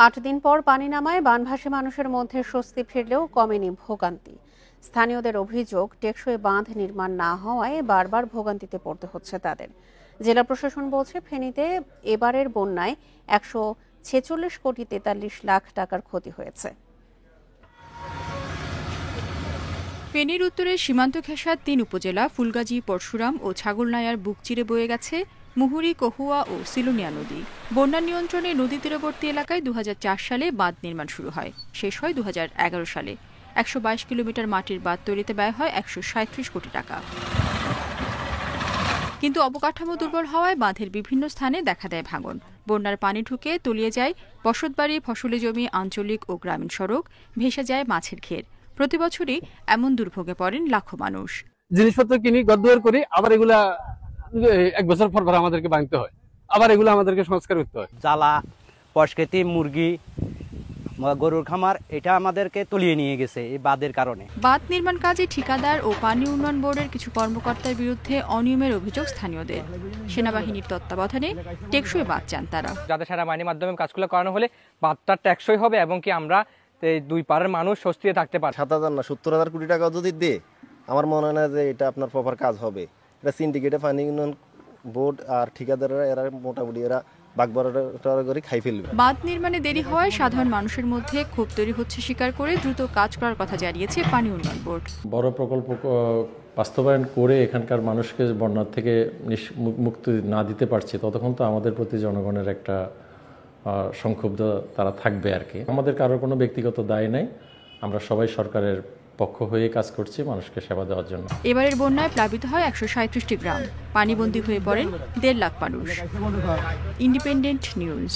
৮ দিন পর পানি নামায় বানভাসী মানুষের মধ্যে স্বস্তি ফিরলেও কমেনি ভোগান্তি। স্থানীয়দের অভিযোগ, টেকসই বাঁধ নির্মাণ না হওয়ায় বারবার ভোগান্তিতে পড়তে হচ্ছে তাদের। জেলা প্রশাসন বলছে, ফেনীতে এবারের বন্যায় ১৪৬ কোটি ৪৩ লাখ টাকার ক্ষতি হয়েছে। ফেনীর উত্তরে সীমান্ত ঘেঁষা ৩ উপজেলা ফুলগাজী, পরশুরাম ও ছাগলনাইয়ার বুক চিরে বয়ে গেছে মুহুরী, কহুয়া ও সিলুনিয়া নদী। বন্যা নিয়ন্ত্রণে নদী তীরবর্তী এলাকায় ২০০৪ সালে বাঁধ নির্মাণ শুরু হয়, শেষ হয় ২০১১ সালে। ১২২ কিলোমিটার মাটির বাঁধ তৈরিতে ব্যয় হয় ১৩৭ কোটি টাকা। কিন্তু অবকাঠামো দুর্বল হওয়ায় বাঁধের বিভিন্ন স্থানে দেখা দেয় ভাঙন। বন্যার পানি ঢুকে তলিয়ে যায় বসতবাড়ি, ফসলি জমি, আঞ্চলিক ও গ্রামীণ সড়ক, ভেসে যায় মাছের ঘের। প্রতি বছরই এমন দুর্ভোগে পড়েন লাখো মানুষ। জিনিসপত্র কিনি, ঘরদুয়ার করি, আবার এগুলা ১ বছর পর আমাদেরকে ভাঙতে হয়, আবার এগুলো আমাদেরকে সংস্কার করতে হয়। জ্বালা, পশকেতি, মুরগি, গরুর খামার, এটা আমাদেরকে তলিয়ে নিয়ে গেছে এই বাঁধের কারণে। বাঁধ নির্মাণ কাজে ঠিকাদার ও পানি উন্নয়ন বোর্ডের কিছু কর্মকর্তার বিরুদ্ধে অনিয়মের অভিযোগ স্থানীয়দের। সেনাবাহিনীর তত্ত্বাবধানে টেকসই বাঁধ চান তারা। যাতে সেনাবাহিনীর মাধ্যমে কাজগুলো করানো হলে বাঁধটা টেকসই হবে এবং কি আমরা এই দুই পাড়ের মানুষ স্বস্তিতে থাকতে পারবে। ৭,০০০ না ৭০,০০০ কোটি টাকা যদি দেয়, আমার মনে হয় না যে এটা আপনার প্রপার কাজ হবে। এটা সিন্ডিকেটে পানি উন্নয়ন বোর্ড আর ঠিকাদাররা এরা মোটামুটি এরা বাগবাড়া করে খাই ফেলবে। বাঁধ নির্মাণে দেরি হওয়ায় সাধারণ মানুষের মধ্যে ক্ষোভ তৈরি হচ্ছে স্বীকার করে দ্রুত কাজ করার কথা জানিয়েছে পানি উন্নয়ন বোর্ড। বড় প্রকল্প বাস্তবায়ন করে এখানকার মানুষকে বন্যার থেকে মুক্তি না দিতে পারছি, ততক্ষণ তো আমাদের প্রতি জনগণের একটা সংক্ষুব্ধ তারা থাকবে আর কি। আমাদের কারোর কোনো ব্যক্তিগত দায় নাই, আমরা সবাই সরকারের পক্ষ হয়ে কাজ করছি মানুষকে সেবা দেওয়ার জন্য। এবারের বন্যায় প্লাবিত হয় ১৩৭টি গ্রাম, পানিবন্দী হয়ে পড়েন ১.৫ লাখ মানুষ। Independent news.